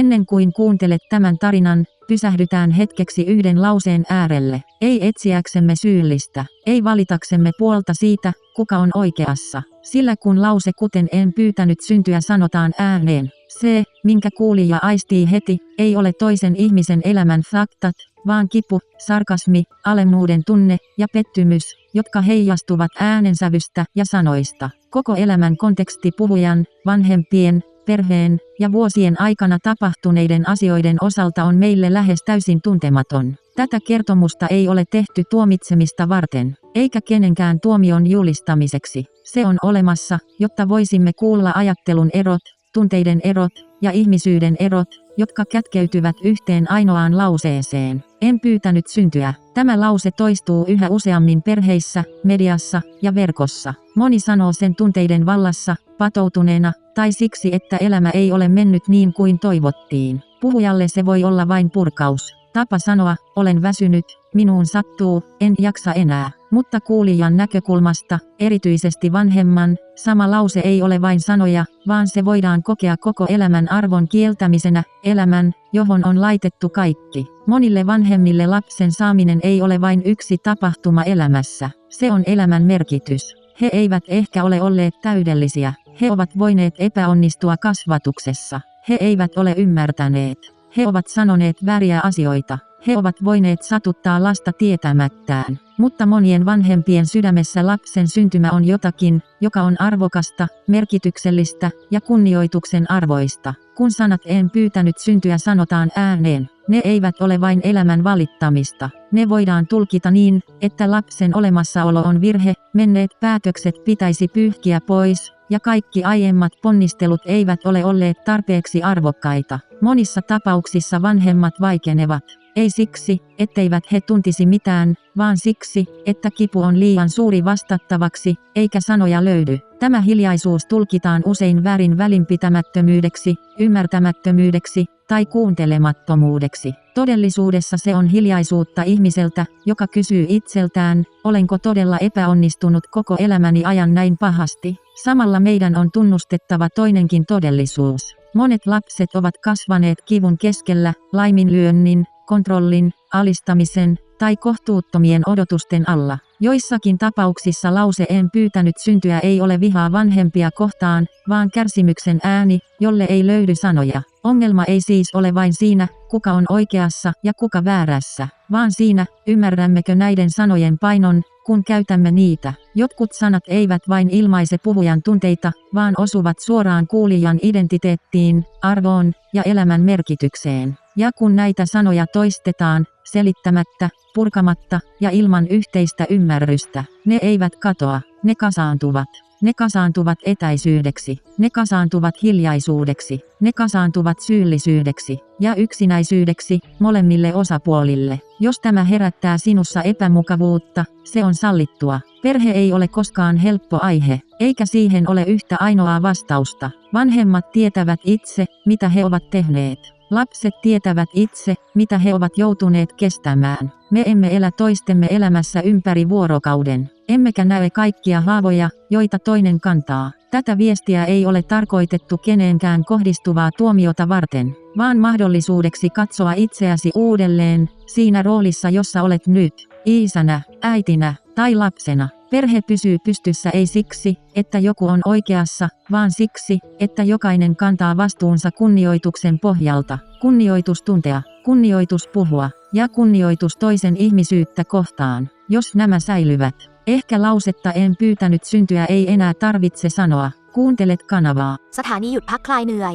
Ennen kuin kuuntelet tämän tarinan, pysähdytään hetkeksi yhden lauseen äärelle. Ei etsiäksemme syyllistä, ei valitaksemme puolta siitä, kuka on oikeassa. Sillä kun lause kuten en pyytänyt syntyä sanotaan ääneen, se, minkä kuulija aistii heti, ei ole toisen ihmisen elämän faktat, vaan kipu, sarkasmi, alemmuuden tunne ja pettymys, jotka heijastuvat äänensävystä ja sanoista. Koko elämän konteksti puhujan, vanhempien, perheen ja vuosien aikana tapahtuneiden asioiden osalta on meille lähes täysin tuntematon. Tätä kertomusta ei ole tehty tuomitsemista varten, eikä kenenkään tuomion julistamiseksi. Se on olemassa, jotta voisimme kuulla ajattelun erot, tunteiden erot ja ihmisyyden erot, jotka kätkeytyvät yhteen ainoaan lauseeseen. En pyytänyt syntyä. Tämä lause toistuu yhä useammin perheissä, mediassa ja verkossa. Moni sanoo sen tunteiden vallassa, patoutuneena, tai siksi, että elämä ei ole mennyt niin kuin toivottiin. Puhujalle se voi olla vain purkaus. Tapa sanoa, olen väsynyt, minuun sattuu, en jaksa enää. Mutta kuulijan näkökulmasta, erityisesti vanhemman, sama lause ei ole vain sanoja, vaan se voidaan kokea koko elämän arvon kieltämisenä, elämän, johon on laitettu kaikki. Monille vanhemmille lapsen saaminen ei ole vain yksi tapahtuma elämässä. Se on elämän merkitys. He eivät ehkä ole olleet täydellisiä. He ovat voineet epäonnistua kasvatuksessa. He eivät ole ymmärtäneet. He ovat sanoneet vääriä asioita. He ovat voineet satuttaa lasta tietämättään. Mutta monien vanhempien sydämessä lapsen syntymä on jotakin, joka on arvokasta, merkityksellistä ja kunnioituksen arvoista. Kun sanat en pyytänyt syntyä sanotaan ääneen, ne eivät ole vain elämän valittamista. Ne voidaan tulkita niin, että lapsen olemassaolo on virhe, menneet päätökset pitäisi pyyhkiä pois, ja kaikki aiemmat ponnistelut eivät ole olleet tarpeeksi arvokkaita. Monissa tapauksissa vanhemmat vaikenevat. Ei siksi, etteivät he tuntisi mitään, vaan siksi, että kipu on liian suuri vastattavaksi, eikä sanoja löydy. Tämä hiljaisuus tulkitaan usein väärin välinpitämättömyydeksi, ymmärtämättömyydeksi tai kuuntelemattomuudeksi. Todellisuudessa se on hiljaisuutta ihmiseltä, joka kysyy itseltään, olenko todella epäonnistunut koko elämäni ajan näin pahasti. Samalla meidän on tunnustettava toinenkin todellisuus. Monet lapset ovat kasvaneet kivun keskellä, laiminlyönnin, kontrollin, alistamisen tai kohtuuttomien odotusten alla. Joissakin tapauksissa lause en pyytänyt syntyä ei ole vihaa vanhempia kohtaan, vaan kärsimyksen ääni, jolle ei löydy sanoja. Ongelma ei siis ole vain siinä, kuka on oikeassa ja kuka väärässä, vaan siinä, ymmärrämmekö näiden sanojen painon, kun käytämme niitä. Jotkut sanat eivät vain ilmaise puhujan tunteita, vaan osuvat suoraan kuulijan identiteettiin, arvoon ja elämän merkitykseen. Ja kun näitä sanoja toistetaan, selittämättä, purkamatta ja ilman yhteistä ymmärrystä, ne eivät katoa, ne kasaantuvat. Ne kasaantuvat etäisyydeksi, ne kasaantuvat hiljaisuudeksi, ne kasaantuvat syyllisyydeksi ja yksinäisyydeksi molemmille osapuolille. Jos tämä herättää sinussa epämukavuutta, se on sallittua. Perhe ei ole koskaan helppo aihe, eikä siihen ole yhtä ainoaa vastausta. Vanhemmat tietävät itse, mitä he ovat tehneet. Lapset tietävät itse, mitä he ovat joutuneet kestämään. Me emme elä toistemme elämässä ympäri vuorokauden. Emmekä näe kaikkia haavoja, joita toinen kantaa. Tätä viestiä ei ole tarkoitettu keneenkään kohdistuvaa tuomiota varten, vaan mahdollisuudeksi katsoa itseäsi uudelleen, siinä roolissa jossa olet nyt, isänä, äitinä tai lapsena. Perhe pysyy pystyssä ei siksi, että joku on oikeassa, vaan siksi, että jokainen kantaa vastuunsa kunnioituksen pohjalta. Kunnioitus tuntea, kunnioitus puhua ja kunnioitus toisen ihmisyyttä kohtaan. Jos nämä säilyvät, ehkä lausetta en pyytänyt syntyä ei enää tarvitse sanoa. Kuuntelet kanavaa. สถานีหยุดพักคลายเหนื่อย